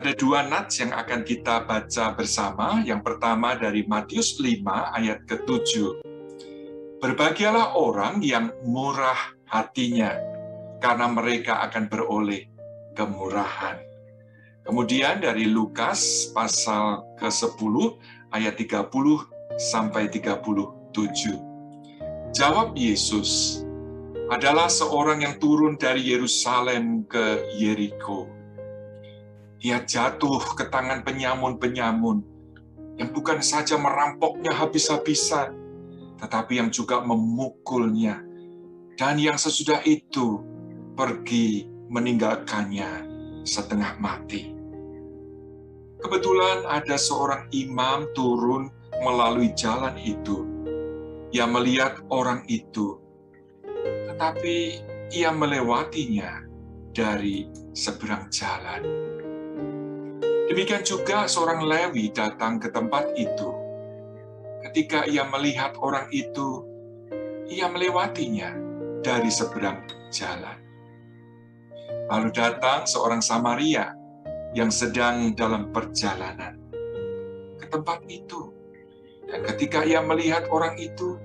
Ada dua nats yang akan kita baca bersama. Yang pertama dari Matius 5 ayat ke-7. Berbahagialah orang yang murah hatinya, karena mereka akan beroleh kemurahan. Kemudian dari Lukas pasal ke-10 ayat 30 sampai 37. Jawab Yesus, adalah seorang yang turun dari Yerusalem ke Yeriko. Ia jatuh ke tangan penyamun-penyamun yang bukan saja merampoknya habis-habisan, tetapi yang juga memukulnya, dan yang sesudah itu pergi meninggalkannya setengah mati. Kebetulan ada seorang imam turun melalui jalan itu. Ia melihat orang itu, tetapi ia melewatinya dari seberang jalan. Demikian juga seorang Lewi datang ke tempat itu. Ketika ia melihat orang itu, ia melewatinya dari seberang jalan. Lalu datang seorang Samaria yang sedang dalam perjalanan ke tempat itu. Dan ketika ia melihat orang itu,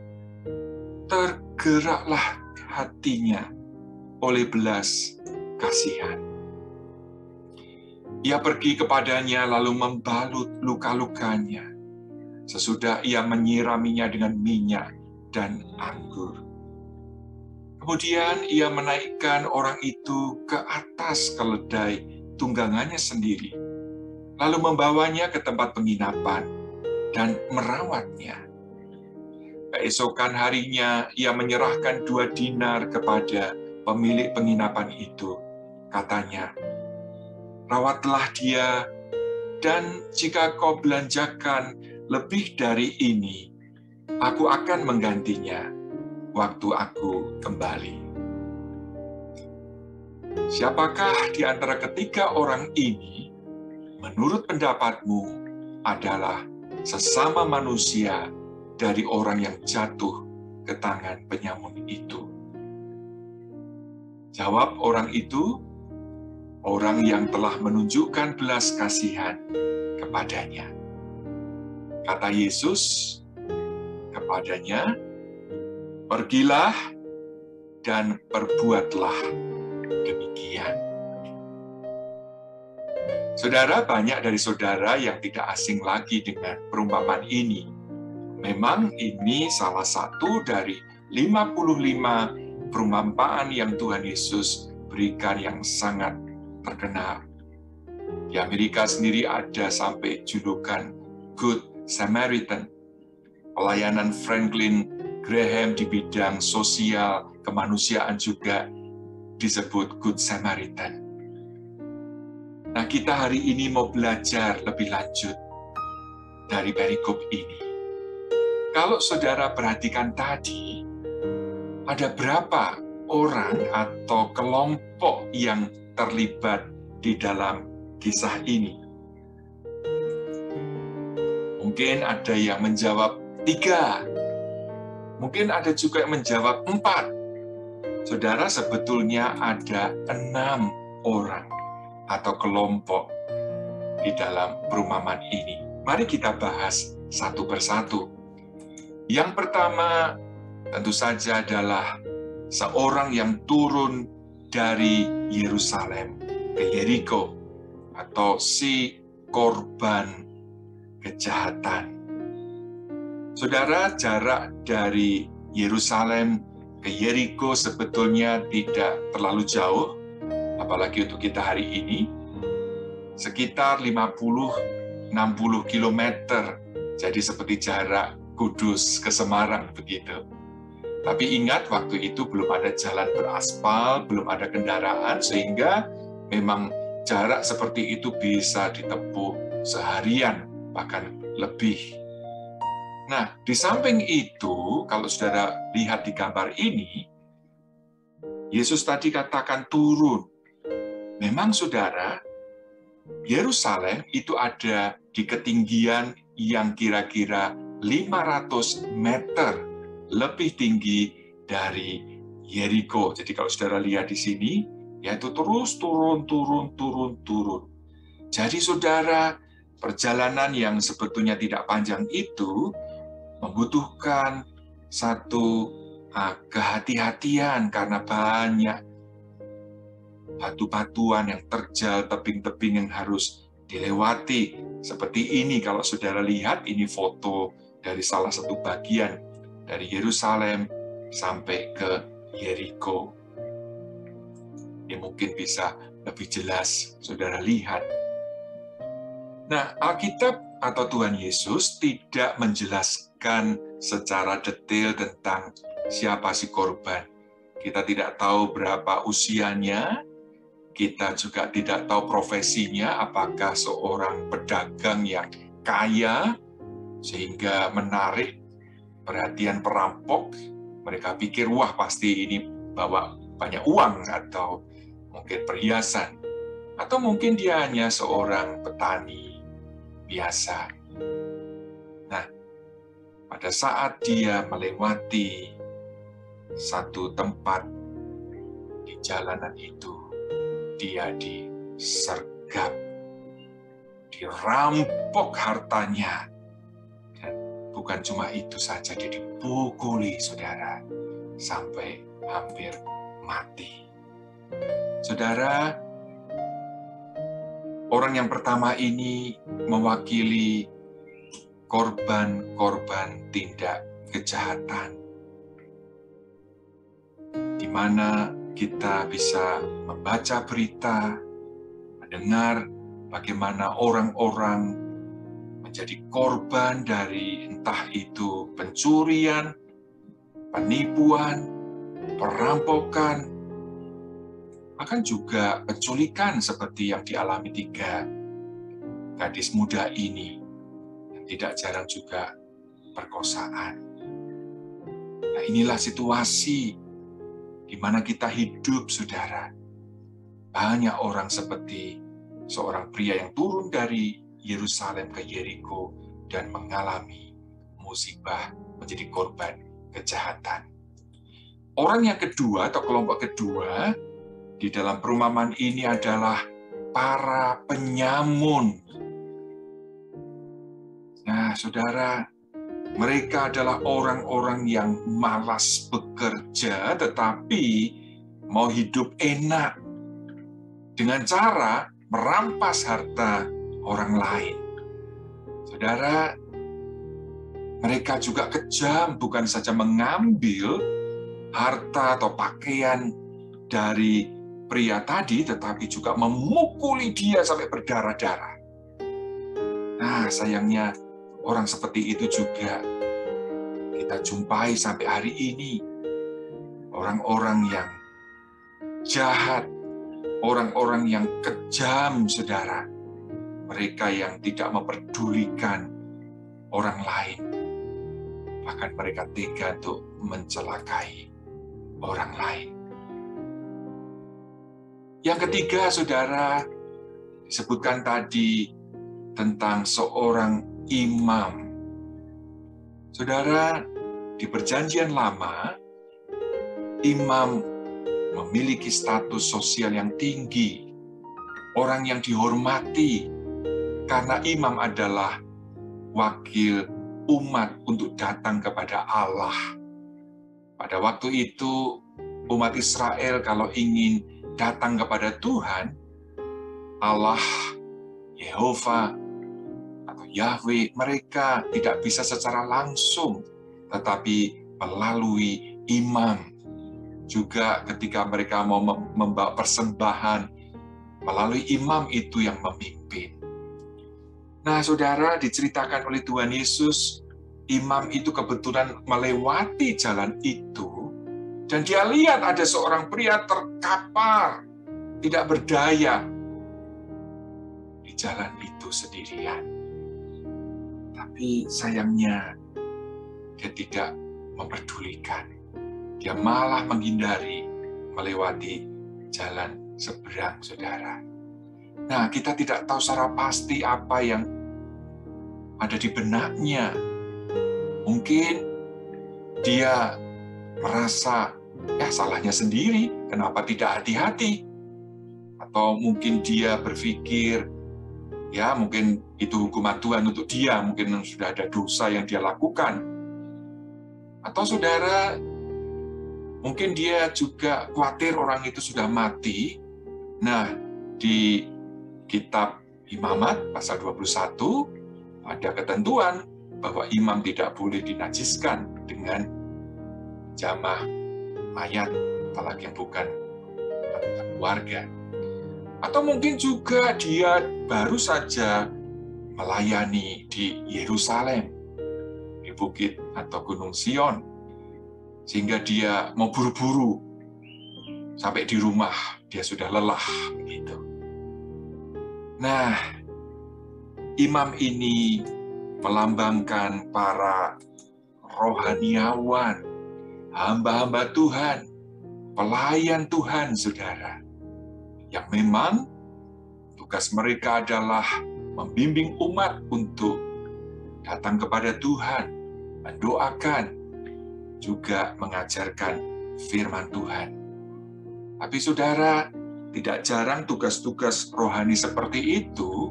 tergeraklah hatinya oleh belas kasihan. Ia pergi kepadanya lalu membalut luka-lukanya. Sesudah ia menyiraminya dengan minyak dan anggur. Kemudian ia menaikkan orang itu ke atas keledai tunggangannya sendiri, lalu membawanya ke tempat penginapan dan merawatnya. Keesokan harinya ia menyerahkan 2 dinar kepada pemilik penginapan itu. Katanya, rawatlah dia, dan jika kau belanjakan lebih dari ini, aku akan menggantinya waktu aku kembali. Siapakah di antara ketiga orang ini, menurut pendapatmu, adalah sesama manusia dari orang yang jatuh ke tangan penyamun itu? Jawab orang itu, orang yang telah menunjukkan belas kasihan kepadanya. Kata Yesus kepadanya, pergilah dan perbuatlah demikian. Saudara, banyak dari saudara yang tidak asing lagi dengan perumpamaan ini. Memang ini salah satu dari 55 perumpamaan yang Tuhan Yesus berikan yang sangat terkenal. Di Amerika sendiri ada sampai julukan Good Samaritan. Pelayanan Franklin Graham di bidang sosial kemanusiaan juga disebut Good Samaritan. Nah, kita hari ini mau belajar lebih lanjut dari perikop ini. Kalau saudara perhatikan tadi, ada berapa orang atau kelompok yang terlibat di dalam kisah ini? Mungkin ada yang menjawab 3. Mungkin ada juga yang menjawab 4. Saudara, sebetulnya ada 6 orang atau kelompok di dalam perumpamaan ini. Mari kita bahas satu persatu. Yang pertama tentu saja adalah seorang yang turun dari Yerusalem ke Yeriko, atau si korban kejahatan. Saudara, jarak dari Yerusalem ke Yeriko sebetulnya tidak terlalu jauh, apalagi untuk kita hari ini, sekitar 50-60 km, jadi seperti jarak Kudus ke Semarang begitu. Tapi ingat, waktu itu belum ada jalan beraspal, belum ada kendaraan, sehingga memang jarak seperti itu bisa ditempuh seharian, bahkan lebih. Nah, di samping itu, kalau saudara lihat di gambar ini, Yesus tadi katakan turun. Memang saudara, Yerusalem itu ada di ketinggian yang kira-kira 500 meter lebih tinggi dari Yeriko. Jadi kalau saudara lihat di sini, yaitu terus turun. Jadi saudara, perjalanan yang sebetulnya tidak panjang itu membutuhkan satu kehati-hatian karena banyak batu-batuan yang terjal, tebing-tebing yang harus dilewati. Seperti ini, kalau saudara lihat, ini foto dari salah satu bagian dari Yerusalem sampai ke Yeriko. Ini mungkin bisa lebih jelas saudara lihat. Nah, Alkitab atau Tuhan Yesus tidak menjelaskan secara detail tentang siapa si korban. Kita tidak tahu berapa usianya, kita juga tidak tahu profesinya, apakah seorang pedagang yang kaya sehingga menarik perhatian perampok. Mereka pikir, wah pasti ini bawa banyak uang atau mungkin perhiasan. Atau mungkin dia hanya seorang petani biasa. Nah, pada saat dia melewati satu tempat di jalanan itu, dia disergap, dirampok hartanya. Dan bukan cuma itu saja, dia dipukuli, saudara, sampai hampir mati. Saudara, orang yang pertama ini mewakili korban-korban tindak kejahatan, di mana kita bisa membaca berita, mendengar bagaimana orang-orang menjadi korban dari entah itu pencurian, penipuan, perampokan, bahkan juga penculikan seperti yang dialami 3 gadis muda ini, yang tidak jarang juga perkosaan. Nah, inilah situasi di mana kita hidup, saudara. Banyak orang seperti seorang pria yang turun dari Yerusalem ke Yeriko dan mengalami musibah, menjadi korban kejahatan. Orang yang kedua atau kelompok kedua di dalam perumpamaan ini adalah para penyamun. Nah, saudara, mereka adalah orang-orang yang malas bekerja, tetapi mau hidup enak dengan cara merampas harta orang lain. Saudara, mereka juga kejam, bukan saja mengambil harta atau pakaian dari pria tadi, tetapi juga memukuli dia sampai berdarah-darah. Nah, sayangnya orang seperti itu juga kita jumpai sampai hari ini. Orang-orang yang jahat, orang-orang yang kejam, saudara. Mereka yang tidak memperdulikan orang lain. Bahkan mereka tega untuk mencelakai orang lain. Yang ketiga, saudara, disebutkan tadi tentang seorang imam. Saudara, di Perjanjian Lama, imam memiliki status sosial yang tinggi, orang yang dihormati, karena imam adalah wakil umat untuk datang kepada Allah. Pada waktu itu, umat Israel kalau ingin datang kepada Tuhan, Allah, Yehova, atau Yahweh, mereka tidak bisa secara langsung, tetapi melalui imam. Juga ketika mereka mau membawa persembahan, melalui imam itu yang memimpin. Nah, saudara, diceritakan oleh Tuhan Yesus, imam itu kebetulan melewati jalan itu, dan dia lihat ada seorang pria terkapar, tidak berdaya, di jalan itu sendirian. Tapi sayangnya, dia tidak memperdulikan. Dia malah menghindari melewati jalan seberang, saudara. Nah, kita tidak tahu secara pasti apa yang ada di benaknya. Mungkin dia merasa, ya salahnya sendiri, kenapa tidak hati-hati? Atau mungkin dia berpikir, Ya, mungkin itu hukuman Tuhan untuk dia, mungkin sudah ada dosa yang dia lakukan. Atau saudara, mungkin dia juga khawatir orang itu sudah mati. Nah, di kitab Imamat pasal 21 ada ketentuan bahwa imam tidak boleh dinajiskan dengan jamah mayat, apalagi yang bukan anggota keluarga. Atau mungkin juga dia baru saja melayani di Yerusalem, di bukit atau Gunung Sion, sehingga dia mau buru-buru sampai di rumah, dia sudah lelah begitu. Nah, imam ini melambangkan para rohaniawan, hamba-hamba Tuhan, pelayan Tuhan, saudara, yang memang tugas mereka adalah membimbing umat untuk datang kepada Tuhan, mendoakan, juga mengajarkan firman Tuhan. Tapi saudara, tidak jarang tugas-tugas rohani seperti itu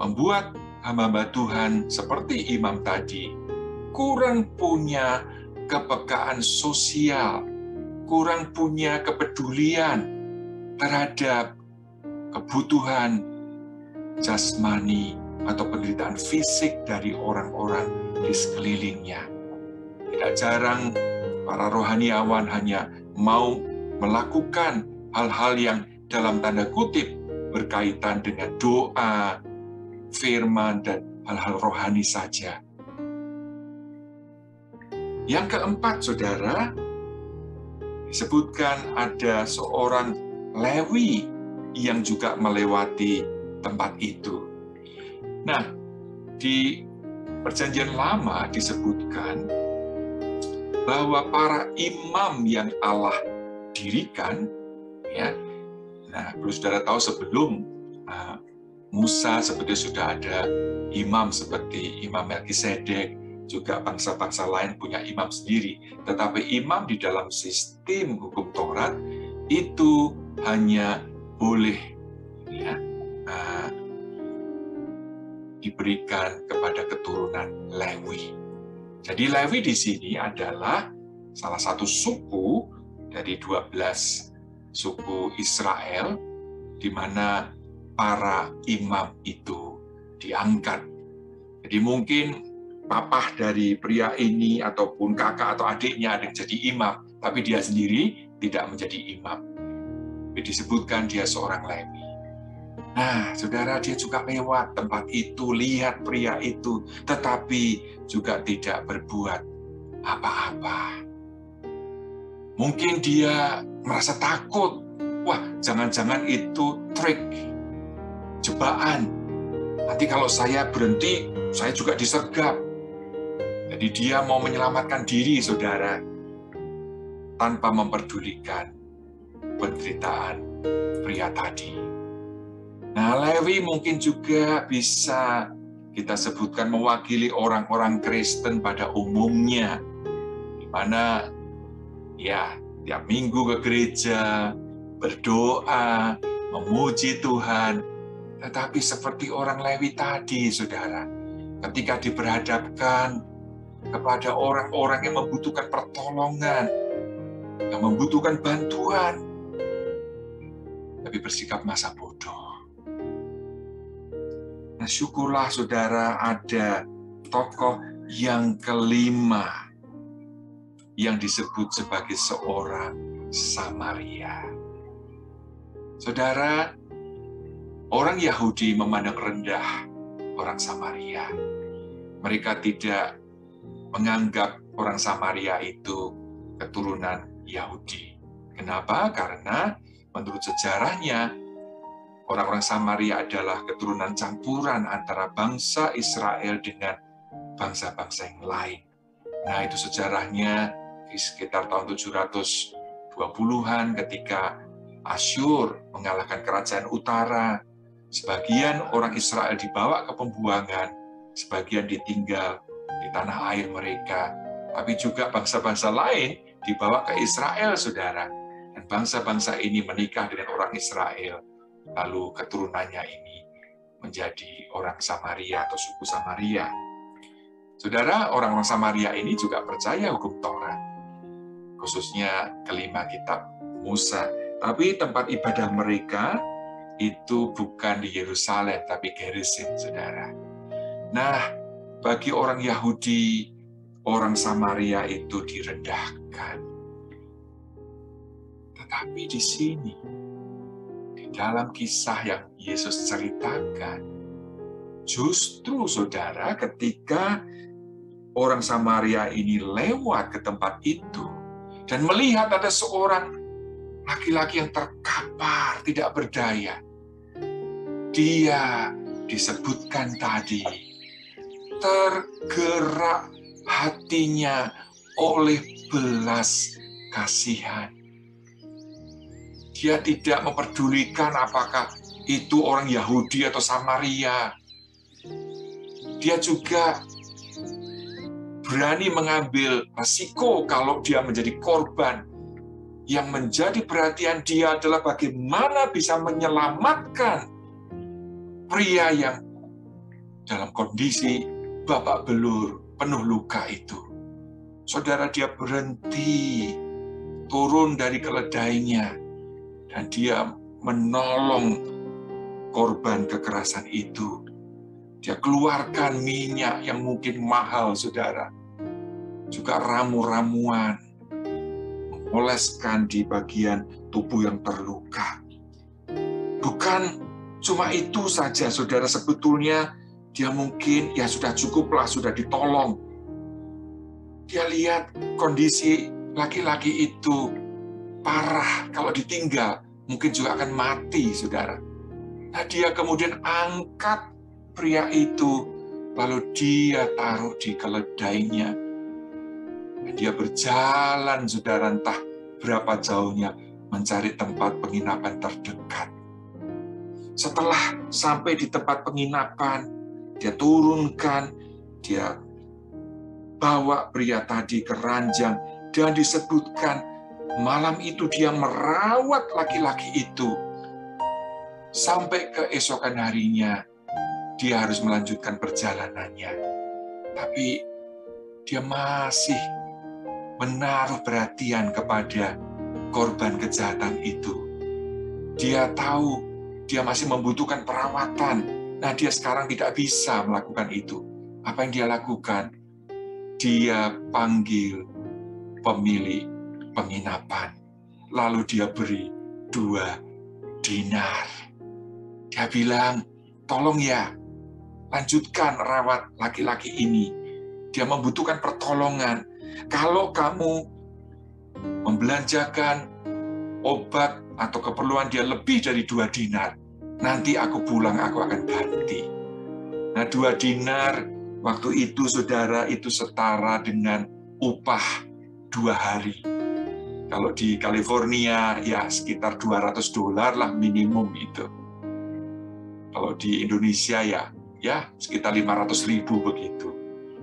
membuat hamba-hamba Tuhan seperti imam tadi kurang punya kepekaan sosial, kurang punya kepedulian terhadap kebutuhan jasmani atau penderitaan fisik dari orang-orang di sekelilingnya. Tidak jarang para rohaniawan hanya mau melakukan hal-hal yang dalam tanda kutip berkaitan dengan doa, firman, dan hal-hal rohani saja. Yang keempat, saudara, disebutkan ada seorang Lewi yang juga melewati tempat itu. Nah, di Perjanjian Lama disebutkan bahwa para imam yang Allah dirikan, ya. Nah, perlu saudara tahu sebelum Musa sebetulnya sudah ada imam seperti Imam Melkisedek, juga bangsa-bangsa lain punya imam sendiri. Tetapi imam di dalam sistem hukum Taurat itu hanya boleh diberikan kepada keturunan Lewi. Jadi Lewi di sini adalah salah satu suku dari 12 suku Israel, di mana para imam itu diangkat. Jadi mungkin papah dari pria ini ataupun kakak atau adiknya ada yang jadi imam, tapi dia sendiri tidak menjadi imam. Tapi disebutkan dia seorang Lewi. Nah, saudara, dia juga lewat tempat itu, lihat pria itu, tetapi juga tidak berbuat apa-apa. Mungkin dia merasa takut. Wah, jangan-jangan itu trik, jebakan. Nanti kalau saya berhenti, saya juga disergap. Jadi dia mau menyelamatkan diri, saudara, tanpa memperdulikan penderitaan pria tadi. Nah, Lewi mungkin juga bisa kita sebutkan mewakili orang-orang Kristen pada umumnya, di mana ya tiap minggu ke gereja, berdoa, memuji Tuhan, tetapi seperti orang Lewi tadi, saudara, ketika diperhadapkan kepada orang-orang yang membutuhkan pertolongan, yang membutuhkan bantuan, tapi bersikap masa bodoh. Nah, syukurlah saudara ada tokoh yang kelima yang disebut sebagai seorang Samaria. Saudara, orang Yahudi memandang rendah orang Samaria. Mereka tidak menganggap orang Samaria itu keturunan Yahudi. Kenapa? Karena menurut sejarahnya, orang-orang Samaria adalah keturunan campuran antara bangsa Israel dengan bangsa-bangsa yang lain. Nah, itu sejarahnya di sekitar tahun 720-an ketika Asyur mengalahkan kerajaan utara. Sebagian orang Israel dibawa ke pembuangan, sebagian ditinggal di tanah air mereka. Tapi juga bangsa-bangsa lain dibawa ke Israel, saudara. Dan bangsa-bangsa ini menikah dengan orang Israel. Lalu keturunannya ini menjadi orang Samaria atau suku Samaria. Saudara, orang-orang Samaria ini juga percaya hukum Taurat, khususnya kelima kitab Musa. Tapi tempat ibadah mereka itu bukan di Yerusalem, tapi Gerizim, saudara. Nah, bagi orang Yahudi, orang Samaria itu direndahkan. Tetapi di sini, di dalam kisah yang Yesus ceritakan, justru saudara, ketika orang Samaria ini lewat ke tempat itu dan melihat ada seorang laki-laki yang terkapar, tidak berdaya, dia disebutkan tadi tergerak hatinya oleh belas kasihan. Dia tidak memperdulikan apakah itu orang Yahudi atau Samaria. Dia juga berani mengambil resiko kalau dia menjadi korban. Yang menjadi perhatian dia adalah bagaimana bisa menyelamatkan pria yang dalam kondisi babak belur, penuh luka itu. Saudara, dia berhenti, turun dari keledainya, dan dia menolong korban kekerasan itu. Dia keluarkan minyak yang mungkin mahal, saudara. Juga ramu-ramuan, oleskan di bagian tubuh yang terluka. Bukan cuma itu saja, saudara, sebetulnya dia mungkin ya sudah cukuplah, sudah ditolong. Dia lihat kondisi laki-laki itu parah, kalau ditinggal mungkin juga akan mati, saudara. Nah, dia kemudian angkat pria itu, lalu dia taruh di keledainya. Dia berjalan, saudara, entah berapa jauhnya mencari tempat penginapan terdekat. Setelah sampai di tempat penginapan, dia turunkan, dia bawa pria tadi ke ranjang, dan disebutkan malam itu dia merawat laki-laki itu. Sampai keesokan harinya, dia harus melanjutkan perjalanannya. Tapi dia masih menaruh perhatian kepada korban kejahatan itu. Dia tahu dia masih membutuhkan perawatan. Nah, dia sekarang tidak bisa melakukan itu. Apa yang dia lakukan? Dia panggil pemilik penginapan. Lalu dia beri 2 dinar. Dia bilang, tolong ya, lanjutkan rawat laki-laki ini. Dia membutuhkan pertolongan. Kalau kamu membelanjakan obat atau keperluan dia lebih dari 2 dinar, nanti aku pulang, aku akan ganti. Nah, 2 dinar waktu itu, saudara, itu setara dengan upah 2 hari. Kalau di California, ya sekitar $200 lah minimum itu. Kalau di Indonesia ya sekitar 500.000 begitu.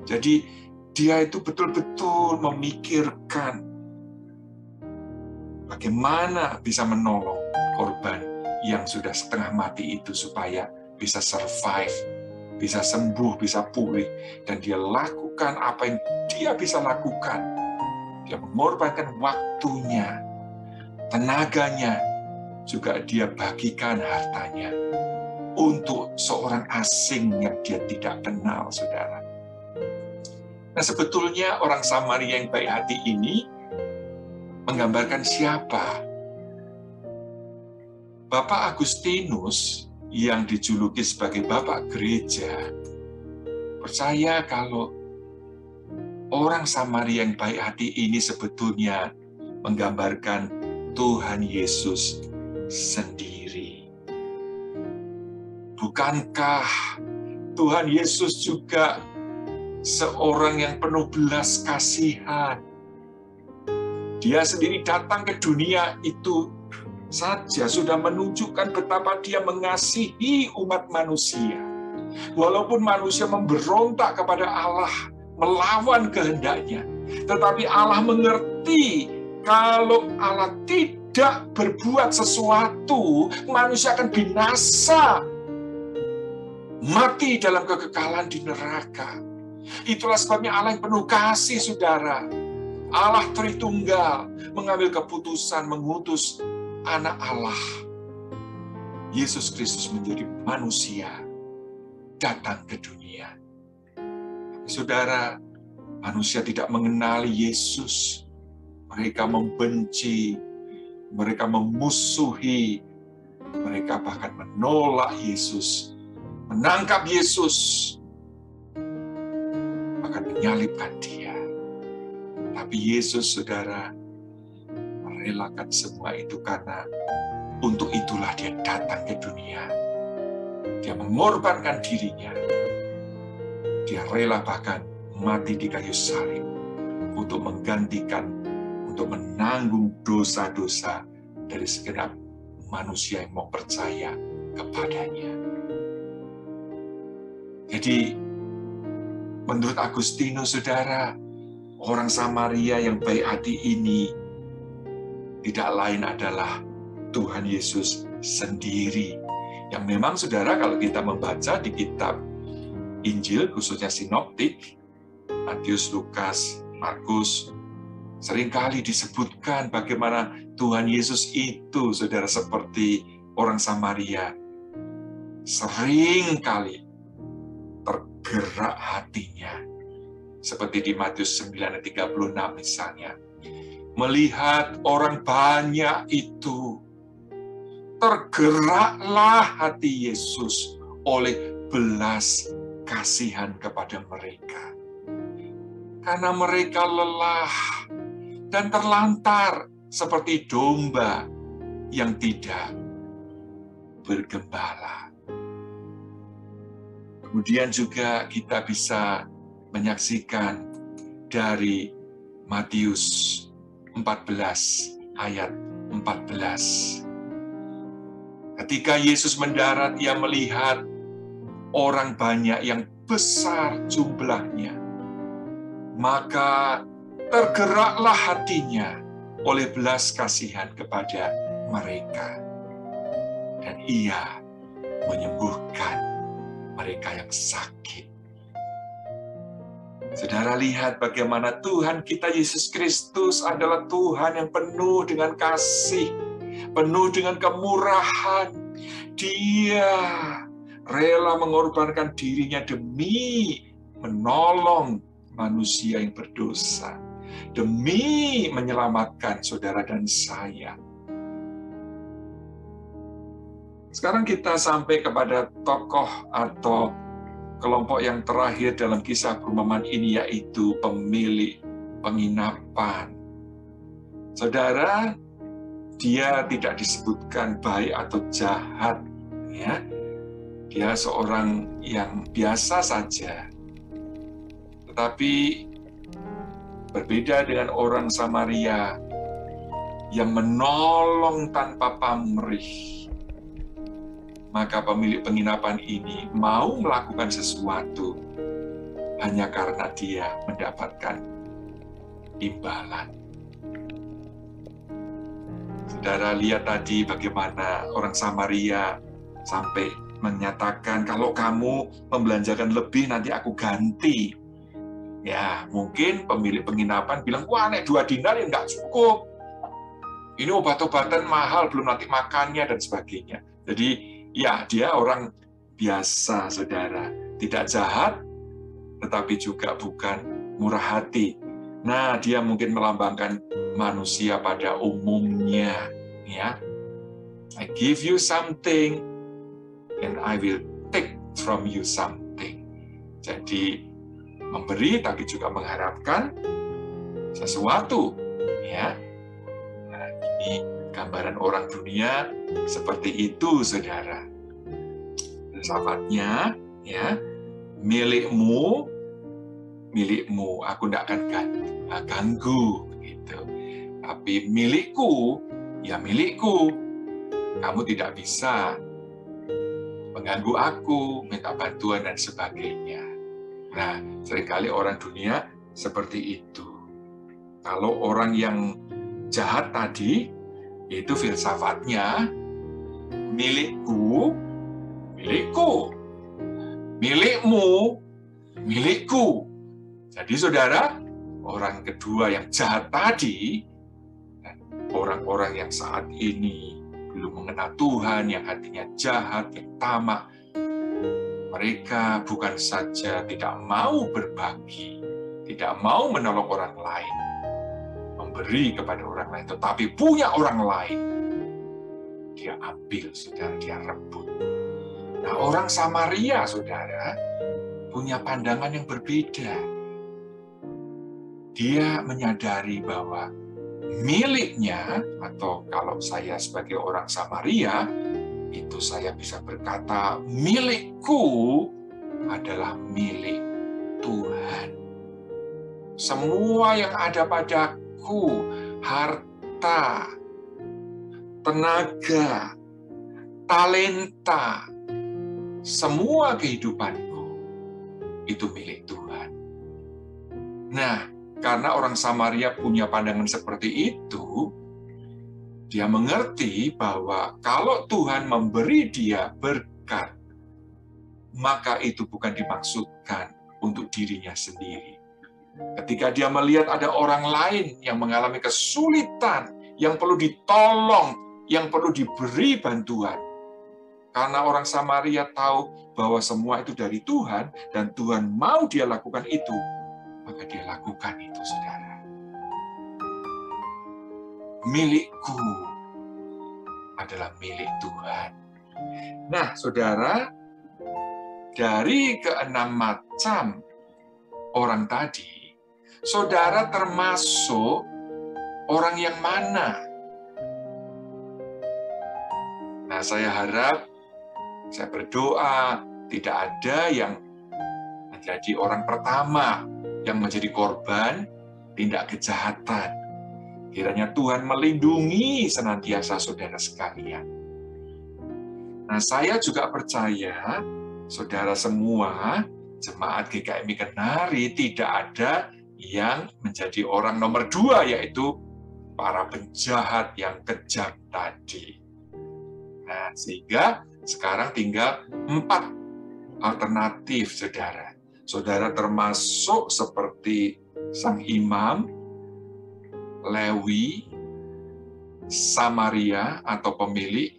Jadi dia itu betul-betul memikirkan bagaimana bisa menolong korban yang sudah setengah mati itu supaya bisa survive, bisa sembuh, bisa pulih. Dan dia lakukan apa yang dia bisa lakukan. Dia mengorbankan waktunya, tenaganya, juga dia bagikan hartanya untuk seorang asing yang dia tidak kenal, saudara. Nah, sebetulnya orang Samaria yang baik hati ini menggambarkan siapa? Bapak Agustinus yang dijuluki sebagai Bapak Gereja percaya kalau orang Samaria yang baik hati ini sebetulnya menggambarkan Tuhan Yesus sendiri. Bukankah Tuhan Yesus juga seorang yang penuh belas kasihan? Dia sendiri datang ke dunia itu saja sudah menunjukkan betapa dia mengasihi umat manusia. Walaupun manusia memberontak kepada Allah, melawan kehendaknya, tetapi Allah mengerti kalau Allah tidak berbuat sesuatu, manusia akan binasa. mati dalam kekekalan di neraka. Itulah sebabnya Allah yang penuh kasih, saudara. Allah Tritunggal mengambil keputusan mengutus anak Allah, Yesus Kristus, menjadi manusia, datang ke dunia. Saudara, manusia tidak mengenali Yesus. Mereka membenci, mereka memusuhi, mereka bahkan menolak Yesus, menangkap Yesus, bahkan menyalibkan Dia. Tapi Yesus, saudara, merelakan semua itu karena untuk itulah Dia datang ke dunia. Dia mengorbankan dirinya. Dia rela bahkan mati di kayu salib untuk menggantikan, untuk menanggung dosa-dosa dari segenap manusia yang mau percaya kepadanya. Jadi, menurut Agustinus, saudara, orang Samaria yang baik hati ini tidak lain adalah Tuhan Yesus sendiri. Yang memang, saudara, kalau kita membaca di kitab Injil, khususnya sinoptik, Matius, Lukas, Markus, seringkali disebutkan bagaimana Tuhan Yesus itu, saudara, seperti orang Samaria, seringkali tergerak hatinya. Seperti di Matius 9:36 misalnya. Melihat orang banyak itu, tergeraklah hati Yesus oleh belas kasihan kepada mereka. Karena mereka lelah dan terlantar seperti domba yang tidak bergembala. Kemudian juga kita bisa menyaksikan dari Matius 14 ayat 14. Ketika Yesus mendarat, Ia melihat orang banyak yang besar jumlahnya. Maka tergeraklah hatinya oleh belas kasihan kepada mereka. Dan Ia menyembuhkan mereka yang sakit. Saudara, lihat bagaimana Tuhan kita Yesus Kristus adalah Tuhan yang penuh dengan kasih, penuh dengan kemurahan. Dia rela mengorbankan dirinya demi menolong manusia yang berdosa, demi menyelamatkan saudara dan saya. Sekarang kita sampai kepada tokoh atau kelompok yang terakhir dalam kisah perumpamaan ini, yaitu pemilik penginapan. Saudara, dia tidak disebutkan baik atau jahat, ya. Dia seorang yang biasa saja. Tetapi berbeda dengan orang Samaria yang menolong tanpa pamrih. Maka pemilik penginapan ini mau melakukan sesuatu hanya karena dia mendapatkan imbalan. Saudara, lihat tadi bagaimana orang Samaria sampai menyatakan, kalau kamu membelanjakan lebih nanti aku ganti. Ya, mungkin pemilik penginapan bilang, wah, nek 2 dinar ya nggak cukup. Ini obat-obatan mahal, belum nanti makannya dan sebagainya. Jadi, ya, dia orang biasa, saudara. Tidak jahat, tetapi juga bukan murah hati. Nah, dia mungkin melambangkan manusia pada umumnya. Ya, I give you something, and I will take from you something. Jadi, memberi tapi juga mengharapkan sesuatu. Ya, nah, ini gambaran orang dunia seperti itu, saudara. Filsafatnya, ya, milikmu, aku tidak akan ganggu, gitu. Tapi milikku, ya milikku. Kamu tidak bisa mengganggu aku, minta bantuan dan sebagainya. Nah, seringkali orang dunia seperti itu. Kalau orang yang jahat tadi, itu filsafatnya milikku, milikmu, milikku. Jadi saudara, orang kedua yang jahat tadi, dan orang-orang yang saat ini belum mengenal Tuhan, yang hatinya jahat, yang tamak, mereka bukan saja tidak mau berbagi, tidak mau menolong orang lain, memberi kepada orang lain, tetapi punya orang lain, dia ambil, saudara, dia rebut. Nah, orang Samaria, saudara, punya pandangan yang berbeda. Dia menyadari bahwa miliknya, atau kalau saya sebagai orang Samaria, itu saya bisa berkata, milikku adalah milik Tuhan. Semua yang ada padaku, harta, tenaga, talenta, semua kehidupanku, itu milik Tuhan. Nah, karena orang Samaria punya pandangan seperti itu, dia mengerti bahwa kalau Tuhan memberi dia berkat, maka itu bukan dimaksudkan untuk dirinya sendiri. Ketika dia melihat ada orang lain yang mengalami kesulitan, yang perlu ditolong, yang perlu diberi bantuan, karena orang Samaria tahu bahwa semua itu dari Tuhan, dan Tuhan mau dia lakukan itu, maka dia lakukan itu, saudara. Milikku adalah milik Tuhan. Nah, saudara, dari keenam macam orang tadi, saudara termasuk orang yang mana? Nah, saya harap, saya berdoa, tidak ada yang menjadi orang pertama yang menjadi korban tindak kejahatan. Kiranya Tuhan melindungi senantiasa saudara sekalian. Nah, saya juga percaya, saudara semua, jemaat GKMI Kenari, tidak ada yang menjadi orang nomor 2, yaitu para penjahat yang kejam tadi. Nah, sehingga sekarang tinggal 4 alternatif, saudara. Saudara termasuk seperti sang imam, Lewi, Samaria, atau pemilik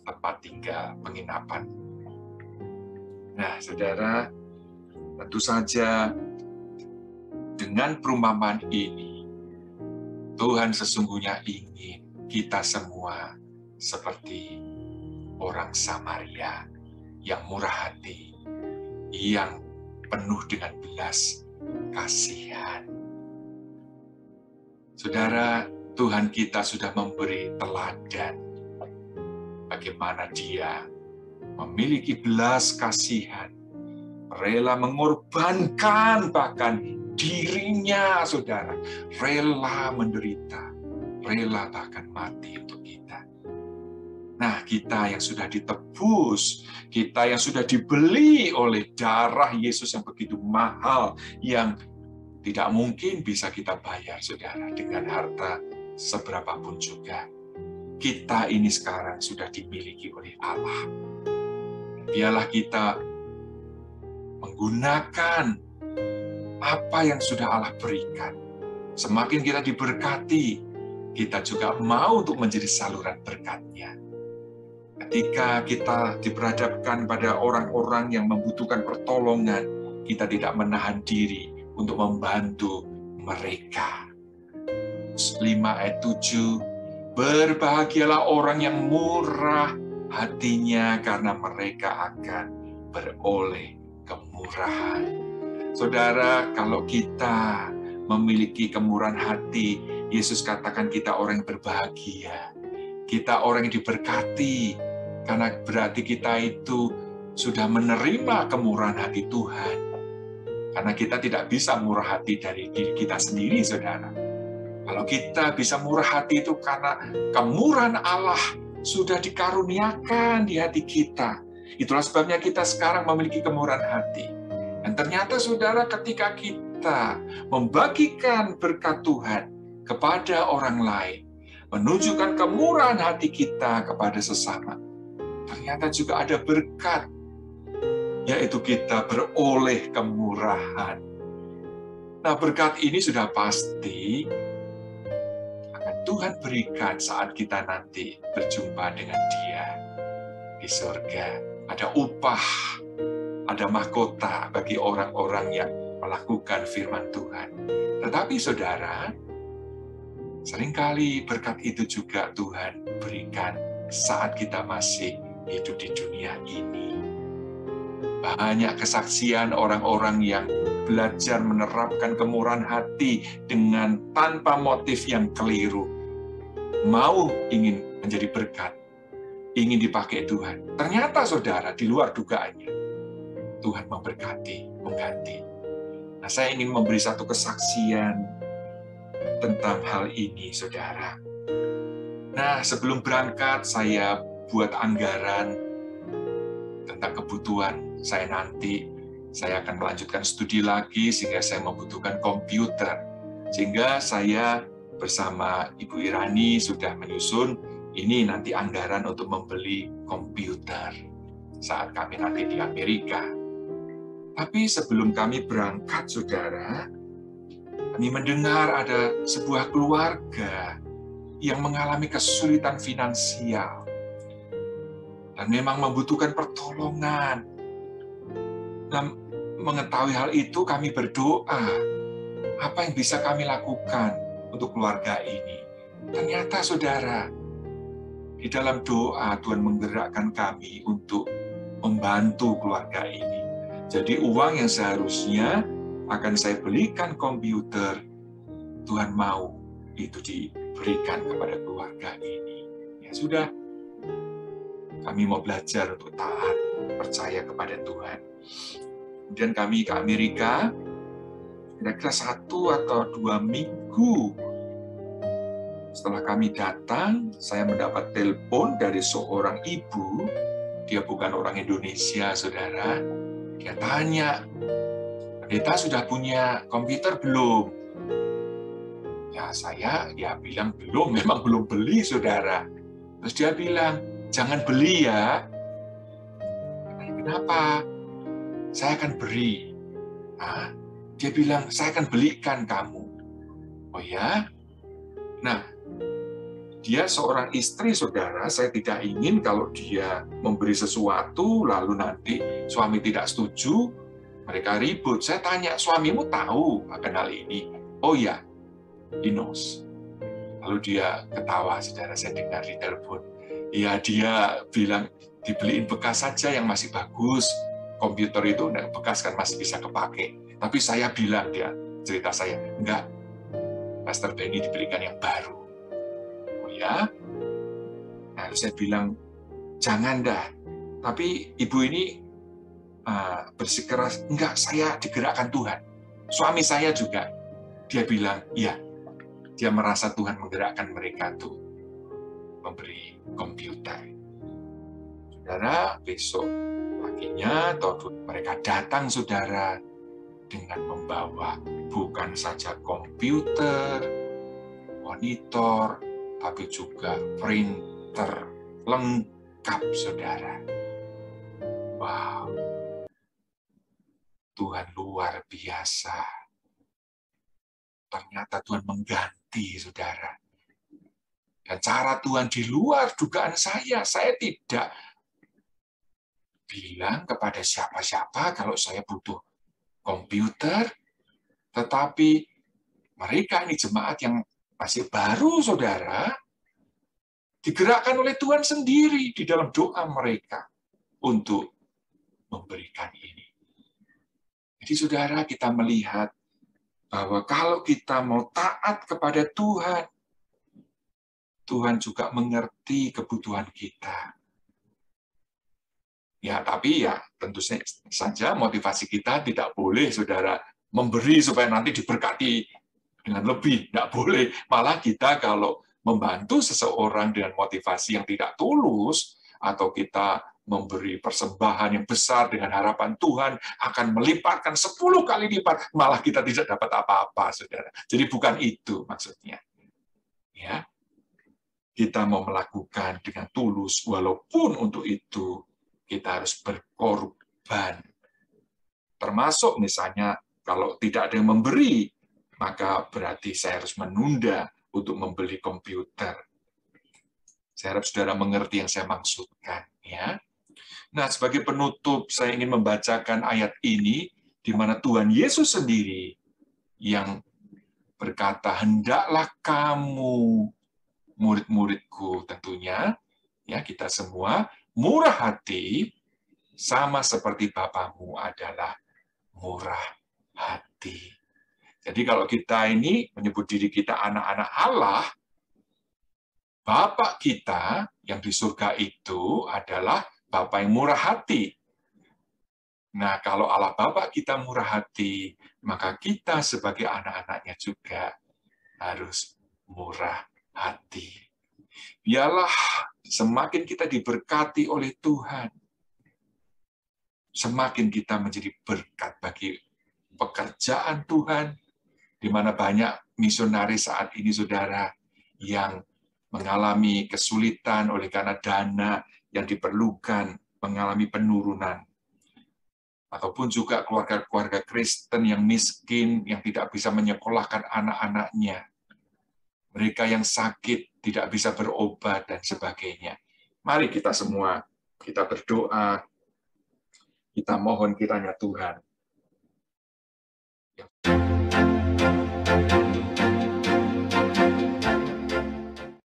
tempat tinggal penginapan. Nah, saudara, tentu saja dengan perumpamaan ini, Tuhan sesungguhnya ingin kita semua seperti orang Samaria yang murah hati, yang penuh dengan belas kasihan. Saudara, Tuhan kita sudah memberi teladan bagaimana Dia memiliki belas kasihan, rela mengorbankan bahkan dirinya, saudara, rela menderita, rela bahkan mati untuk kita. Nah, kita yang sudah ditebus, kita yang sudah dibeli oleh darah Yesus yang begitu mahal, yang tidak mungkin bisa kita bayar, saudara, dengan harta seberapapun juga. Kita ini sekarang sudah dimiliki oleh Allah. Biarlah kita menggunakan apa yang sudah Allah berikan. Semakin kita diberkati, kita juga mau untuk menjadi saluran berkat-Nya. Ketika kita diperhadapkan pada orang-orang yang membutuhkan pertolongan, kita tidak menahan diri untuk membantu mereka. 5 ayat 7, berbahagialah orang yang murah hatinya karena mereka akan beroleh kemurahan. Saudara, kalau kita memiliki kemurahan hati, Yesus katakan kita orang yang berbahagia. Kita orang yang diberkati, karena berarti kita itu sudah menerima kemurahan hati Tuhan. Karena kita tidak bisa murah hati dari diri kita sendiri, saudara. Kalau kita bisa murah hati itu karena kemurahan Allah sudah dikaruniakan di hati kita. Itulah sebabnya kita sekarang memiliki kemurahan hati. Dan ternyata, saudara, ketika kita membagikan berkat Tuhan kepada orang lain, menunjukkan kemurahan hati kita kepada sesama, ternyata juga ada berkat yaitu kita beroleh kemurahan. Nah, berkat ini sudah pasti akan Tuhan berikan saat kita nanti berjumpa dengan Dia di surga. Ada upah, ada mahkota bagi orang-orang yang melakukan firman Tuhan. Tetapi saudara, seringkali berkat itu juga Tuhan berikan saat kita masih hidup di dunia ini. Banyak kesaksian orang-orang yang belajar menerapkan kemurahan hati dengan tanpa motif yang keliru. Mau ingin menjadi berkat, ingin dipakai Tuhan. Ternyata saudara, di luar dugaannya, Tuhan memberkati, mengganti. Nah, saya ingin memberi satu kesaksian tentang hal ini, saudara. Nah, sebelum berangkat, saya buat anggaran tentang kebutuhan saya nanti. Saya akan melanjutkan studi lagi, sehingga saya membutuhkan komputer. Sehingga saya bersama Ibu Irani sudah menyusun, ini nanti anggaran untuk membeli komputer saat kami nanti di Amerika. Tapi sebelum kami berangkat, saudara, kami mendengar ada sebuah keluarga yang mengalami kesulitan finansial dan memang membutuhkan pertolongan. Dan mengetahui hal itu, kami berdoa, apa yang bisa kami lakukan untuk keluarga ini? Ternyata, saudara, di dalam doa Tuhan menggerakkan kami untuk membantu keluarga ini. Jadi uang yang seharusnya akan saya belikan komputer, Tuhan mau itu diberikan kepada keluarga ini. Ya sudah, kami mau belajar untuk taat, percaya kepada Tuhan. Kemudian kami ke Amerika, kira-kira 1 atau 2 minggu setelah kami datang, saya mendapat telepon dari seorang ibu. Dia bukan orang Indonesia, saudara. Dia tanya, "Pendeta sudah punya komputer belum?" Ya, saya bilang belum, memang belum beli, saudara. Terus dia bilang, "Jangan beli ya." "Kenapa?" "Saya akan beri." Nah, dia bilang, "Saya akan belikan kamu." "Oh ya?" Nah, dia seorang istri, saudara. Saya tidak ingin kalau dia memberi sesuatu, lalu nanti suami tidak setuju, mereka ribut. Saya tanya, "Suamimu tahu akan hal ini?" "Oh ya, he knows." Lalu dia ketawa, saudara, saya dengar di telepon. Ya, dia bilang, dibeliin bekas saja yang masih bagus. Komputer itu bekas kan masih bisa kepake. Tapi saya bilang, dia cerita saya, "Enggak, Pastor Benny diberikan yang baru." "Oh ya?" Nah, saya bilang, "Jangan dah." Tapi ibu ini bersikeras, "Enggak, saya digerakkan Tuhan." Suami saya juga, dia bilang, "Iya." Dia merasa Tuhan menggerakkan mereka tuh memberi komputer. Saudara, besok paginya mereka datang, saudara, dengan membawa bukan saja komputer, monitor, tapi juga printer lengkap, saudara. Wow, Tuhan luar biasa. Ternyata Tuhan mengganti, saudara. Dan cara Tuhan di luar dugaan saya. Saya tidak bilang kepada siapa-siapa kalau saya butuh komputer, tetapi mereka ini jemaat yang masih baru, saudara, digerakkan oleh Tuhan sendiri di dalam doa mereka untuk memberikan ini. Jadi, saudara, kita melihat bahwa kalau kita mau taat kepada Tuhan, Tuhan juga mengerti kebutuhan kita. Ya, tapi ya tentu saja motivasi kita tidak boleh, saudara, memberi supaya nanti diberkati dengan lebih. Tidak boleh. Malah kita kalau membantu seseorang dengan motivasi yang tidak tulus, atau kita memberi persembahan yang besar dengan harapan Tuhan akan melipatkan 10 kali lipat, malah kita tidak dapat apa-apa, saudara. Jadi bukan itu maksudnya. Ya, kita mau melakukan dengan tulus, walaupun untuk itu kita harus berkorban Termasuk misalnya kalau tidak ada yang memberi, maka berarti saya harus menunda untuk membeli komputer. Saya harap saudara mengerti yang saya maksudkan, ya. Nah, sebagai penutup, saya ingin membacakan ayat ini, di mana Tuhan Yesus sendiri yang berkata, hendaklah kamu, murid-muridku tentunya, ya kita semua, murah hati, sama seperti Bapamu adalah murah hati. Jadi kalau kita ini menyebut diri kita anak-anak Allah, Bapak kita yang di surga itu adalah Bapak yang murah hati. Nah, kalau Allah Bapak kita murah hati, maka kita sebagai anak-anaknya juga harus murah hati. Biarlah semakin kita diberkati oleh Tuhan, semakin kita menjadi berkat bagi pekerjaan Tuhan, di mana banyak misionaris saat ini, saudara, yang mengalami kesulitan oleh karena dana yang diperlukan, mengalami penurunan. Ataupun juga keluarga-keluarga Kristen yang miskin, yang tidak bisa menyekolahkan anak-anaknya. Mereka yang sakit, tidak bisa berobat, dan sebagainya. Mari kita semua, kita berdoa, kita mohon kiranya Tuhan